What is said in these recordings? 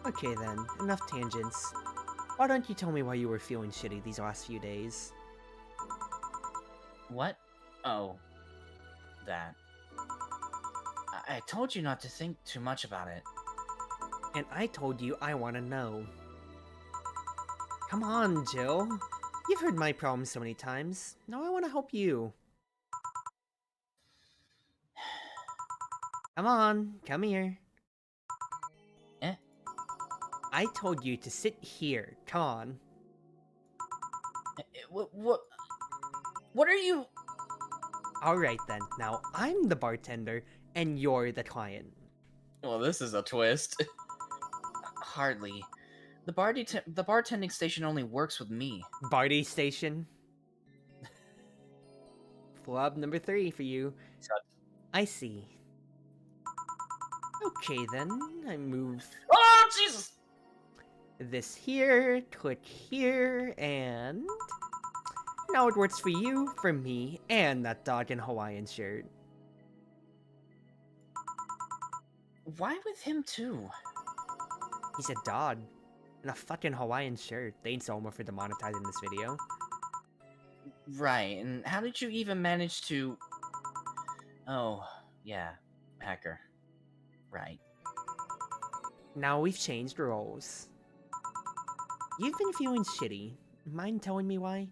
Okay then, enough tangents. Why don't you tell me why you were feeling shitty these last few days? What? Oh, that. I told you not to think too much about it. And I told you I want to know. Come on, Jill. You've heard my problems so many times. Now I want to help you. Come on, come here. Eh? I told you to sit here. Come on. What are you... Alright then, now I'm the bartender, and you're the client. Well, this is a twist. Hardly. The bartending station only works with me. Barty station. Flub number 3 for you. Shut. I see. Okay then, I move Oh, Jesus! this here, click here, and... Now it works for you, for me, and that dog in Hawaiian shirt. Why with him too? He's a dog. In a fucking Hawaiian shirt. They ain't so almost for demonetizing this video. Right, and how did you even manage to... Oh, yeah, hacker. Right. Now we've changed roles. You've been feeling shitty. Mind telling me why?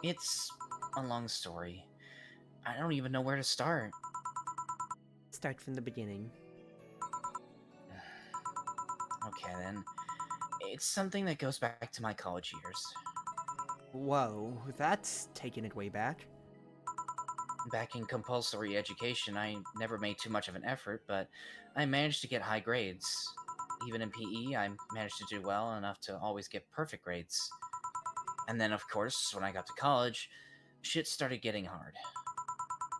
It's a long story. I don't even know where to start. Start from the beginning. Okay, then. It's something that goes back to my college years. Whoa, that's taking it way back. Back in compulsory education, I never made too much of an effort, but I managed to get high grades. Even in PE, I managed to do well enough to always get perfect grades. And then, of course, when I got to college, shit started getting hard.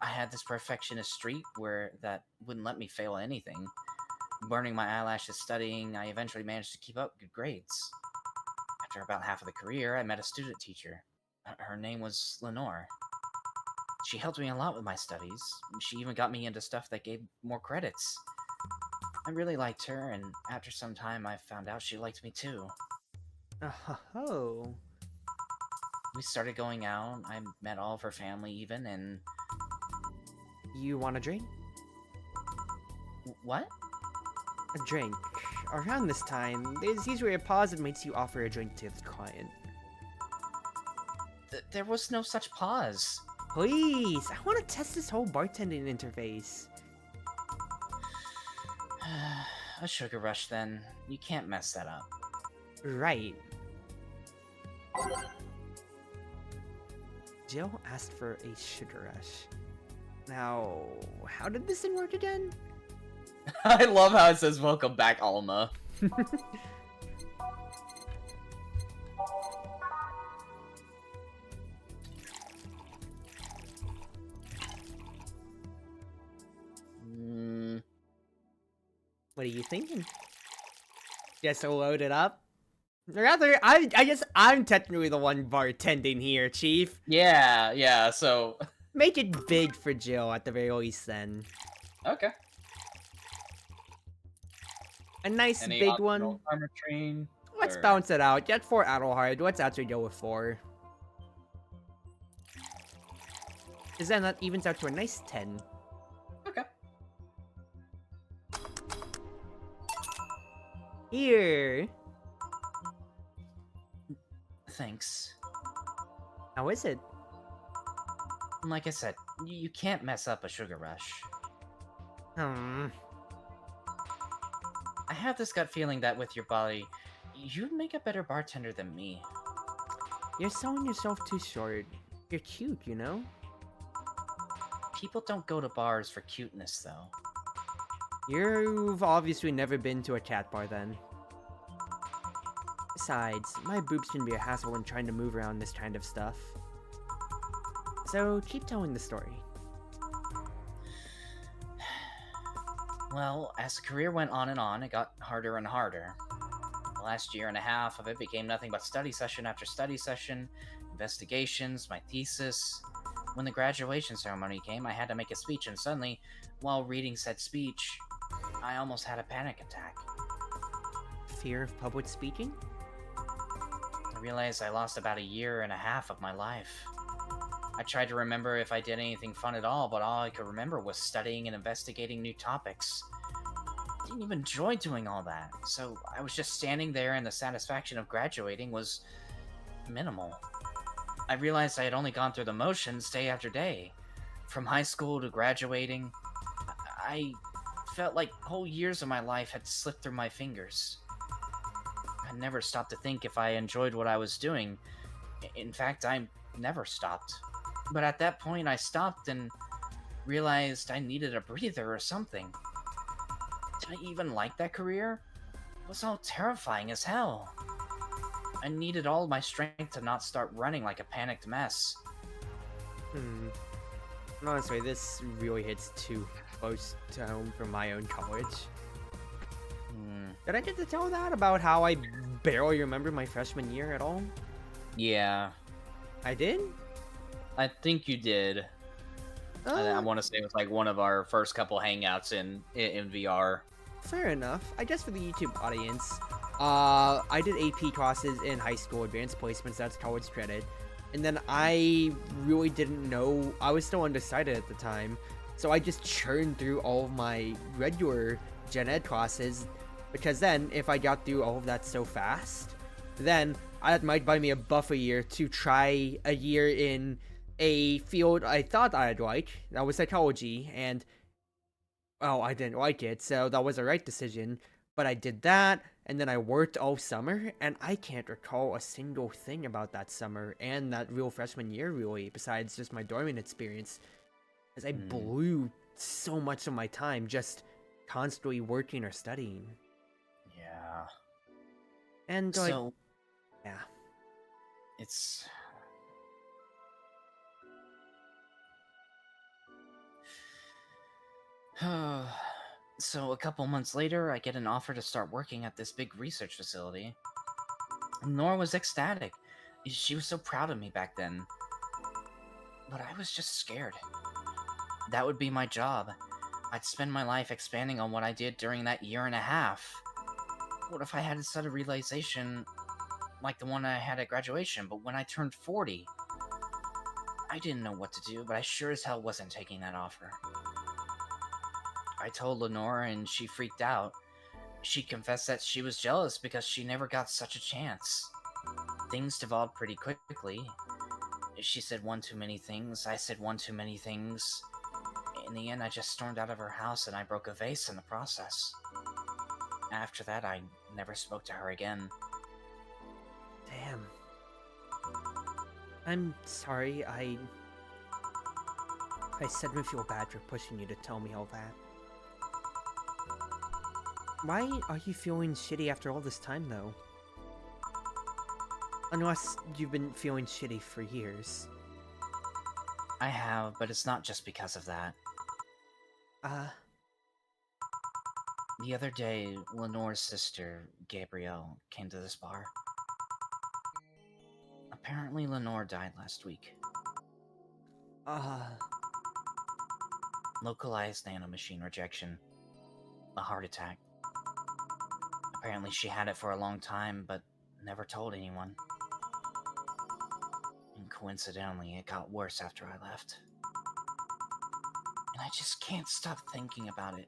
I had this perfectionist streak that wouldn't let me fail anything. Burning my eyelashes studying, I eventually managed to keep up good grades. After about half of the career, I met a student teacher. Her name was Lenore. She helped me a lot with my studies. She even got me into stuff that gave more credits. I really liked her, and after some time I found out she liked me too. Oh. We started going out, I met all of her family even, and... You want a drink? What? A drink. Around this time, there's usually a pause that makes you offer a drink to the client. There was no such pause. Please, I want to test this whole bartending interface. A sugar rush then. You can't mess that up. Right. Jill asked for a sugar rush. Now, how did this thing work again? I love how it says, "Welcome back, Alma." What are you thinking? Just to load it up? Rather, I guess I'm technically the one bartending here, Chief. Yeah, so... Make it big for Jill at the very least then. Okay. A nice Any big one. Armor train? Let's or... bounce it out. Get 4 Adelhard. Let's actually go with 4. Because then that evens out to a nice 10. Okay. Here. Thanks. How is it? Like I said, you can't mess up a sugar rush. I have this gut feeling that with your body, you'd make a better bartender than me. You're selling yourself too short. You're cute, you know? People don't go to bars for cuteness, though. You've obviously never been to a cat bar then. Besides, my boobs can be a hassle when trying to move around this kind of stuff. So, keep telling the story. Well, as the career went on, it got harder and harder. The last year and a half of it became nothing but study session after study session, investigations, my thesis. When the graduation ceremony came, I had to make a speech, and suddenly, while reading said speech, I almost had a panic attack. fear of public speaking? I realized I lost about 1.5 years of my life. I tried to remember if I did anything fun at all, but all I could remember was studying and investigating new topics. I didn't even enjoy doing all that, so I was just standing there and the satisfaction of graduating was minimal. I realized I had only gone through the motions day after day. From high school to graduating, I felt like whole years of my life had slipped through my fingers. I never stopped to think if I enjoyed what I was doing. In fact, I never stopped. But at that point, I stopped and realized I needed a breather or something. Did I even like that career? It was all terrifying as hell. I needed all my strength to not start running like a panicked mess. Honestly, this really hits too close to home for my own college. Did I get to tell that about how I barely remember my freshman year at all? Yeah, I did? I think you did. I want to say it was like one of our first couple hangouts in VR. Fair enough. I guess for the YouTube audience, I did AP classes in high school, advanced placements, that's college credit. And then I really didn't know, I was still undecided at the time, so I just churned through all of my regular gen ed classes, because then, if I got through all of that so fast, then that might buy me a buffer year to try a year in a field I thought I'd like, that was psychology, and well, I didn't like it, so that was the right decision. But I did that, and then I worked all summer, and I can't recall a single thing about that summer and that real freshman year, really, besides just my dormant experience. As I blew so much of my time just constantly working or studying. Yeah. And, So, yeah. it's... So a couple months later, I get an offer to start working at this big research facility. Nora was ecstatic. She was so proud of me back then. But I was just scared. That would be my job. I'd spend my life expanding on what I did during that 1.5 years. What if I had a sudden realization like the one I had at graduation, but when I turned 40? I didn't know what to do, but I sure as hell wasn't taking that offer. I told Lenora and she freaked out. She confessed that she was jealous because she never got such a chance. Things devolved pretty quickly. She said one too many things, I said one too many things. In the end, I just stormed out of her house and I broke a vase in the process. After that, I never spoke to her again. Damn. I'm sorry, I said I feel bad for pushing you to tell me all that. Why are you feeling shitty after all this time, though? Unless you've been feeling shitty for years. I have, but it's not just because of that. The other day, Lenore's sister, Gabrielle, came to this bar. Apparently, Lenore died last week. Localized nanomachine rejection. A heart attack. Apparently she had it for a long time, but never told anyone. And coincidentally, it got worse after I left. And I just can't stop thinking about it.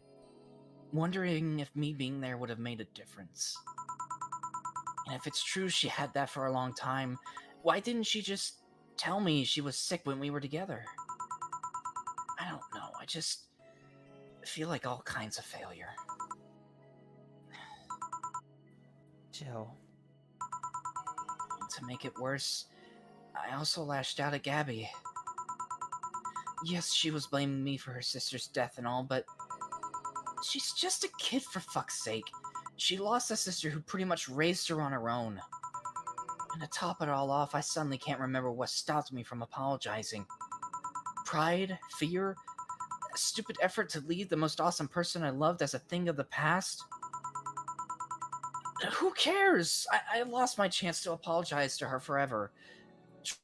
Wondering if me being there would have made a difference. And if it's true she had that for a long time, why didn't she just tell me she was sick when we were together? I don't know, I just feel like all kinds of failure. Jill. And to make it worse, I also lashed out at Gabby. Yes, she was blaming me for her sister's death and all, but she's just a kid, for fuck's sake. She lost a sister who pretty much raised her on her own. And to top it all off, I suddenly can't remember what stopped me from apologizing. Pride? Fear? A stupid effort to leave the most awesome person I loved as a thing of the past? Who cares? I lost my chance to apologize to her forever.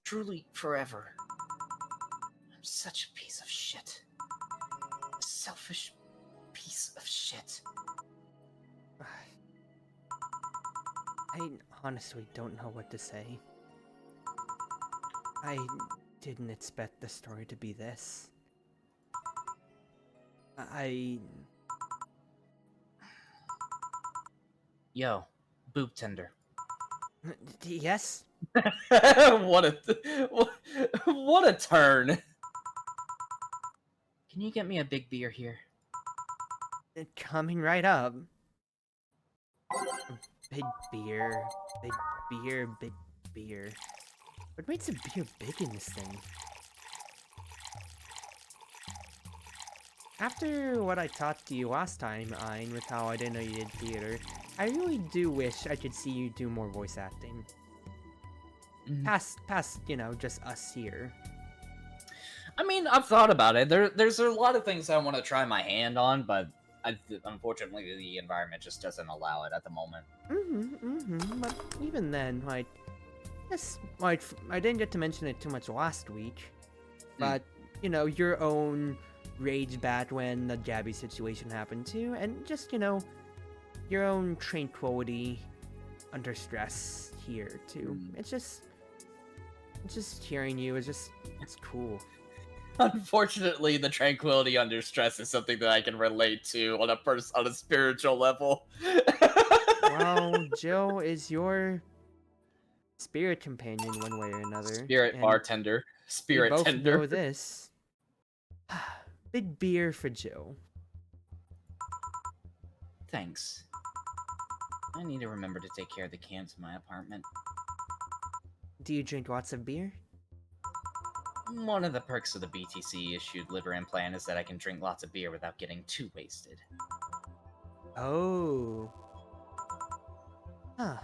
Truly forever. I'm such a piece of shit. A selfish piece of shit. I honestly don't know what to say. I didn't expect the story to be this. I... Yo, boob tender. Yes? what what a turn. Can you get me a big beer here? Coming right up. Big beer. Big beer, big beer. What makes a beer big in this thing? After what I taught to you last time, Ein, with how I didn't know you did theater, I really do wish I could see you do more voice acting. Past, you know, just us here. I mean, I've thought about it. There's a lot of things I want to try my hand on, but unfortunately, the environment just doesn't allow it at the moment. But even then, like, yes, like, I didn't get to mention it too much last week, but, you know, your own rage back when the Gabby situation happened too, and just, you know, your own tranquility under stress here too. It's just hearing you is just, it's cool. Unfortunately, the tranquility under stress is something that I can relate to on a spiritual level. Well, Jill is your spirit companion one way or another. Spirit bartender. Spirit we both tender. know this. Big beer for Jill. Thanks. I need to remember to take care of the cans in my apartment. Do you drink lots of beer? One of the perks of the BTC-issued liver implant is that I can drink lots of beer without getting too wasted. Oh. Huh.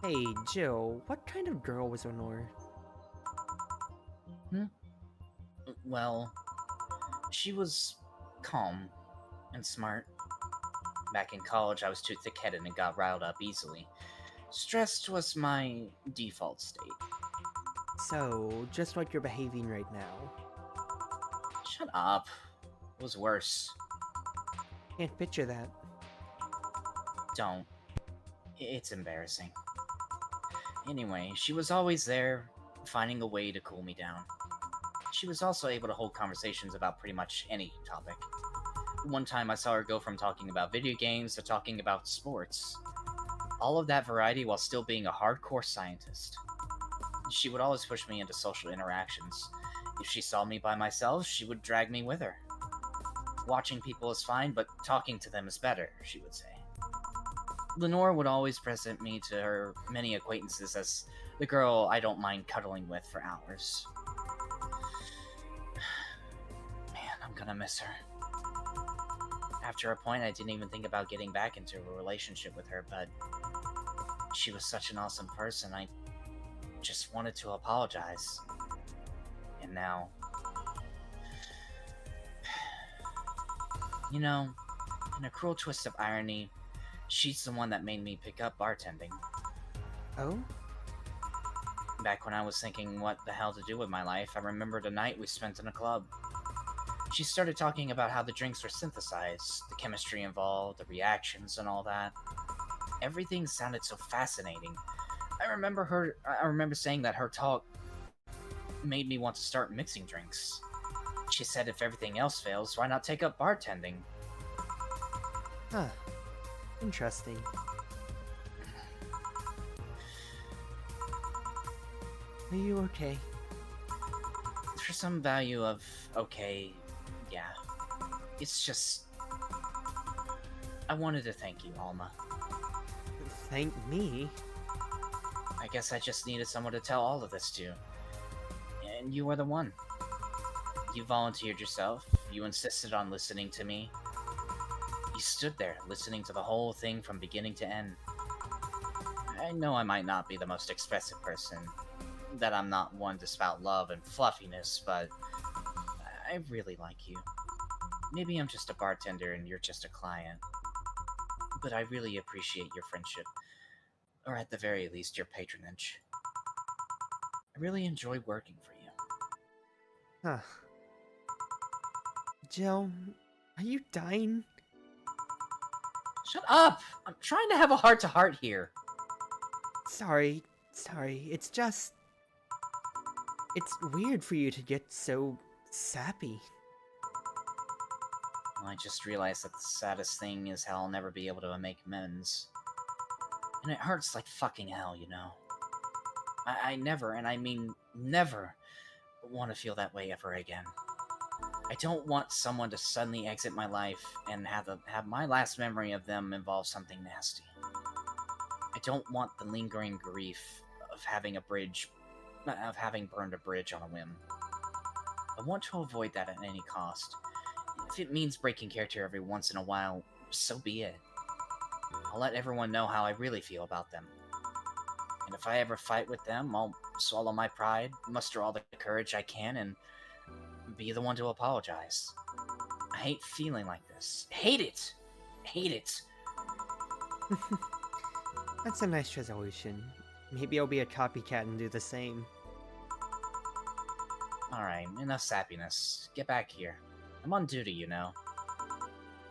Hey, Jill, what kind of girl was Honor? Well, she was calm and smart. Back in college, I was too thick-headed and got riled up easily. Stressed was my default state. So, just like you're behaving right now. Shut up. It was worse. Can't picture that. Don't. It's embarrassing. Anyway, she was always there, finding a way to cool me down. She was also able to hold conversations about pretty much any topic. One time I saw her go from talking about video games to talking about sports. All of that variety while still being a hardcore scientist. She would always push me into social interactions. If she saw me by myself, she would drag me with her. Watching people is fine, but talking to them is better, she would say. Lenore would always present me to her many acquaintances as the girl I don't mind cuddling with for hours. Man, I'm gonna miss her. After a point, I didn't even think about getting back into a relationship with her, but she was such an awesome person, I just wanted to apologize. And now... You know, in a cruel twist of irony, she's the one that made me pick up bartending. Oh? Back when I was thinking what the hell to do with my life, I remembered a night we spent in a club. She started talking about how the drinks were synthesized, the chemistry involved, the reactions, and all that. Everything sounded so fascinating. I remember saying that her talk made me want to start mixing drinks. She said if everything else fails, why not take up bartending? Huh. Interesting. Are you okay? For some value of okay, yeah. It's just... I wanted to thank you, Alma. Thank me? I guess I just needed someone to tell all of this to. And you are the one. You volunteered yourself, you insisted on listening to me. You stood there, listening to the whole thing from beginning to end. I know I might not be the most expressive person, that I'm not one to spout love and fluffiness, but I really like you. Maybe I'm just a bartender and you're just a client. But I really appreciate your friendship. Or at the very least, your patronage. I really enjoy working for you. Huh. Jill, are you dying? Shut up! I'm trying to have a heart-to-heart here. Sorry. It's just... It's weird for you to get so sappy. I just realized that the saddest thing is how I'll never be able to make amends. And it hurts like fucking hell, you know. I never, and I mean never, want to feel that way ever again. I don't want someone to suddenly exit my life and have my last memory of them involve something nasty. I don't want the lingering grief of having burned a bridge on a whim. I want to avoid that at any cost. If it means breaking character every once in a while, so be it. I'll let everyone know how I really feel about them. And if I ever fight with them, I'll swallow my pride, muster all the courage I can, and be the one to apologize. I hate feeling like this. Hate it! Hate it! That's a nice resolution. Maybe I'll be a copycat and do the same. Alright, enough sappiness. Get back here. I'm on duty, you know.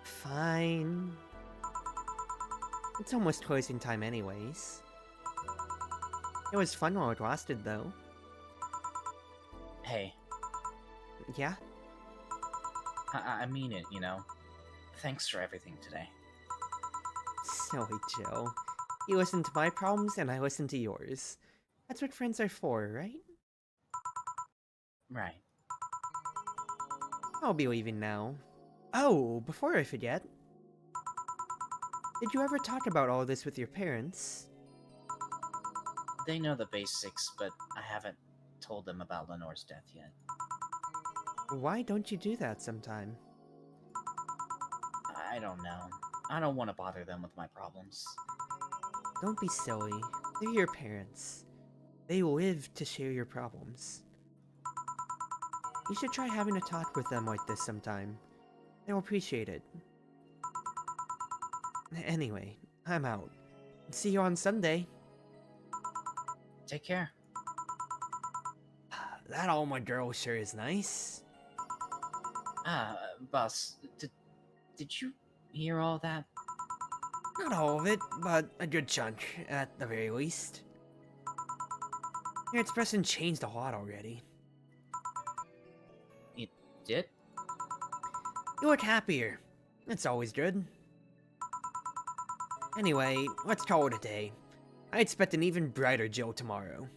Fine. It's almost closing time anyways. It was fun while it lasted, though. Hey, Yeah? I mean it, you know. Thanks for everything today. Silly Joe. You listen to my problems, and I listen to yours. That's what friends are for, right? Right. I'll be leaving now. Oh, before I forget. Did you ever talk about all this with your parents? They know the basics, but I haven't told them about Lenore's death yet. Why don't you do that sometime? I don't know. I don't want to bother them with my problems. Don't be silly. They're your parents. They live to share your problems. You should try having a talk with them like this sometime. They'll appreciate it. Anyway, I'm out. See you on Sunday. Take care. That all my girl sure is nice. Boss, did you hear all that? Not all of it, but a good chunk, at the very least. Your expression changed a lot already. It did? You look happier. That's always good. Anyway, let's call it a day. I expect an even brighter Jill tomorrow.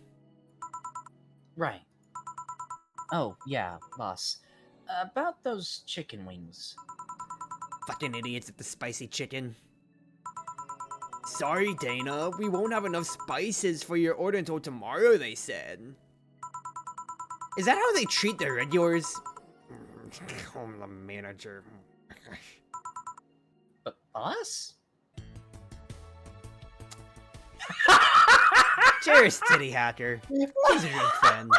Right. Oh, yeah, boss. About those chicken wings. Fucking idiots at the spicy chicken. Sorry, Dana, we won't have enough spices for your order until tomorrow, they said. Is that how they treat their regulars? I'm the manager. But boss? Cheers, titty hacker. He's a good friend.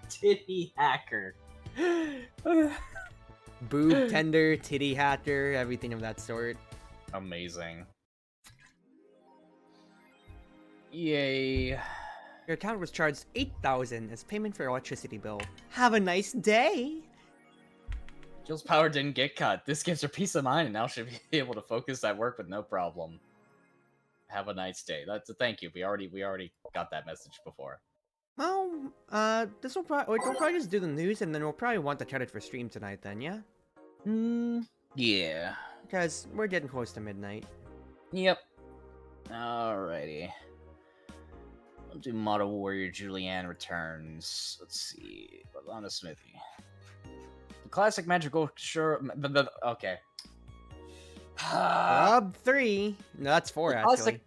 Titty hacker. Boob tender, titty hacker, everything of that sort. Amazing. Yay. Your account was charged $8,000 as payment for electricity bill. Have a nice day. Jill's power didn't get cut. This gives her peace of mind and now she'll be able to focus at work with no problem. Have a nice day. That's a thank you. We already got that message before. Well, this will probably we'll probably just do the news, and then we'll probably want to cut it for stream tonight. Then, yeah. Yeah. Because we're getting close to midnight. Yep. Alrighty. We'll do Model Warrior Julianne Returns. Let's see. Lana Smithy. The classic magical okay. Club 3. No, that's 4 actually.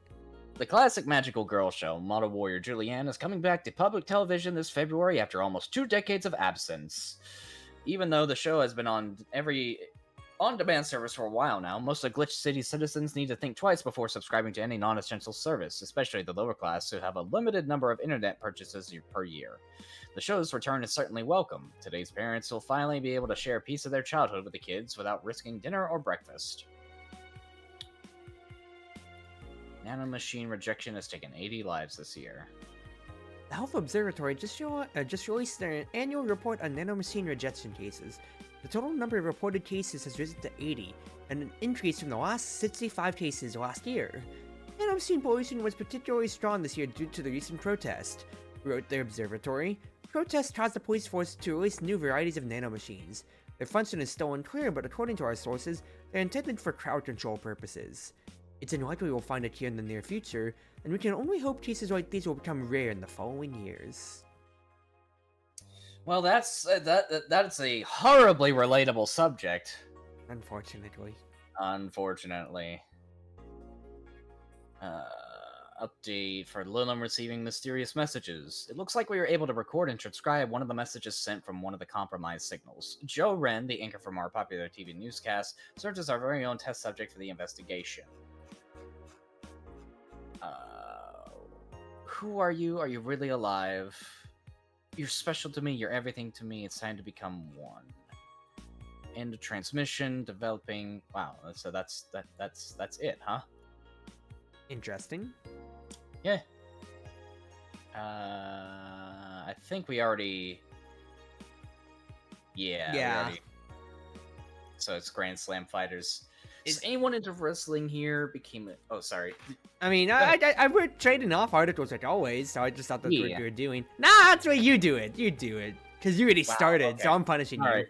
The classic magical girl show, Model Warrior Julianne, is coming back to public television this February after almost 2 decades of absence. Even though the show has been on every on-demand service for a while now, most of Glitch City citizens need to think twice before subscribing to any non-essential service, especially the lower class who have a limited number of internet purchases per year. The show's return is certainly welcome. Today's parents will finally be able to share a piece of their childhood with the kids without risking dinner or breakfast. Nanomachine rejection has taken 80 lives this year. The Health Observatory just released their annual report on nanomachine rejection cases. The total number of reported cases has risen to 80, and an increase from the last 65 cases last year. And pollution was particularly strong this year due to the recent protest, wrote the observatory. Protests caused the police force to release new varieties of nanomachines. Their function is still unclear, but according to our sources, they're intended for crowd control purposes. It's unlikely we'll find it here in the near future, and we can only hope cases like these will become rare in the following years. Well, that's a horribly relatable subject. Unfortunately. Unfortunately. Update for Lilum receiving mysterious messages. It looks like we were able to record and transcribe one of the messages sent from one of the compromised signals. Joe Wren, the anchor from our popular TV newscast, serves as our very own test subject for the investigation. Who are you? Are you really alive? You're special to me, you're everything to me, it's time to become one. End of transmission, developing... Wow, so that's it, huh? Interesting. Yeah. I think we already... Yeah. So it's Grand Slam fighters. Is anyone into wrestling here? Oh, sorry. I mean, I we're trading off articles like always, so I just thought that's what you were doing. Nah, that's the way you do it. You do it. Because you already started, okay. So I'm punishing you. Right.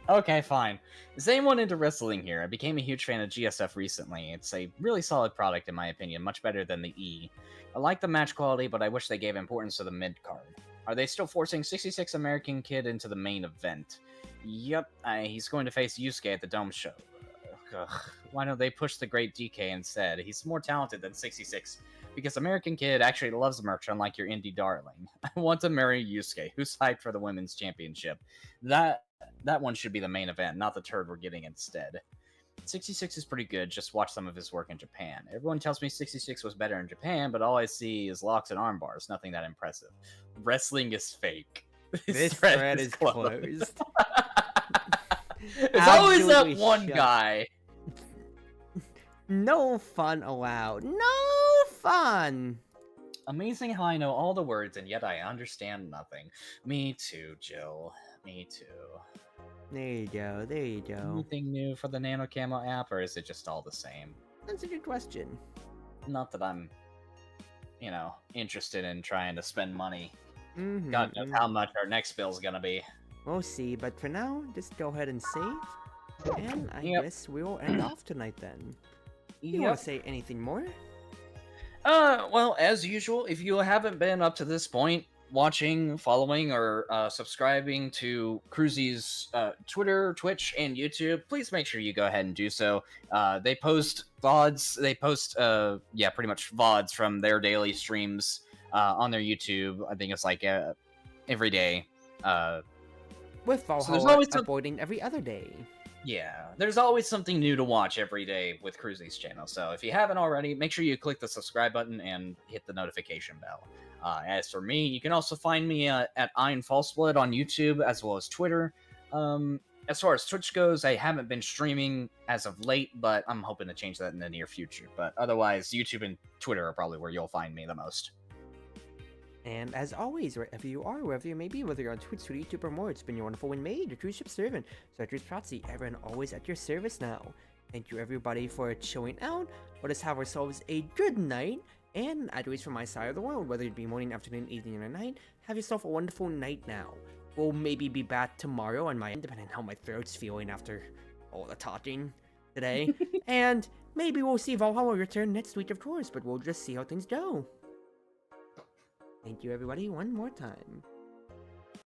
Okay, fine. Is anyone into wrestling here? I became a huge fan of GSF recently. It's a really solid product, in my opinion, much better than the E. I like the match quality, but I wish they gave importance to the mid-card. Are they still forcing 66 American Kid into the main event? Yep, he's going to face Yusuke at the Dome show. Ugh. Why don't they push the great DK instead? He's more talented than 66. Because American Kid actually loves merch, unlike your indie darling. I want to marry Yusuke, who's hyped for the women's championship. That one should be the main event, not the turd we're getting instead. 66 is pretty good, just watch some of his work in Japan. Everyone tells me 66 was better in Japan, but all I see is locks and arm bars, nothing that impressive. Wrestling is fake. This thread is closed. There's always that one guy. No fun allowed. No fun! Amazing how I know all the words and yet I understand nothing. Me too, Jill. Me too. There you go, there you go. Anything new for the Nano Camo app, or is it just all the same? That's a good question. Not that I'm, interested in trying to spend money. Mm-hmm, God knows how much our next bill's gonna be. We'll see, but for now, just go ahead and save. And I guess we will end off tonight then. You want to say anything more? Well, as usual, if you haven't been up to this point, watching, following, or subscribing to Cruzy's Twitter, Twitch, and YouTube, please make sure you go ahead and do so. They post VODs. They post, pretty much VODs from their daily streams on their YouTube. I think it's like every day. With Valhalla avoiding every other day. Yeah, there's always something new to watch every day with Cruzy's channel. So if you haven't already, make sure you click the subscribe button and hit the notification bell. As for me, you can also find me at Iron Fallsblood on YouTube as well as Twitter. As far as Twitch goes, I haven't been streaming as of late, but I'm hoping to change that in the near future. But otherwise, YouTube and Twitter are probably where you'll find me the most. And as always, wherever you are, wherever you may be, whether you're on Twitch, Twitter, YouTube, or more, it's been your Wonderful Wind Mage, your Cruz Ship servant, Chartreuse Proxy, everyone always at your service now. Thank you everybody for chilling out. Let us have ourselves a good night, and as always from my side of the world, whether it be morning, afternoon, evening, or night, have yourself a wonderful night now. We'll maybe be back tomorrow on my end, depending on how my throat's feeling after all the talking today. And maybe we'll see Valhalla return next week, of course, but we'll just see how things go. Thank you everybody one more time.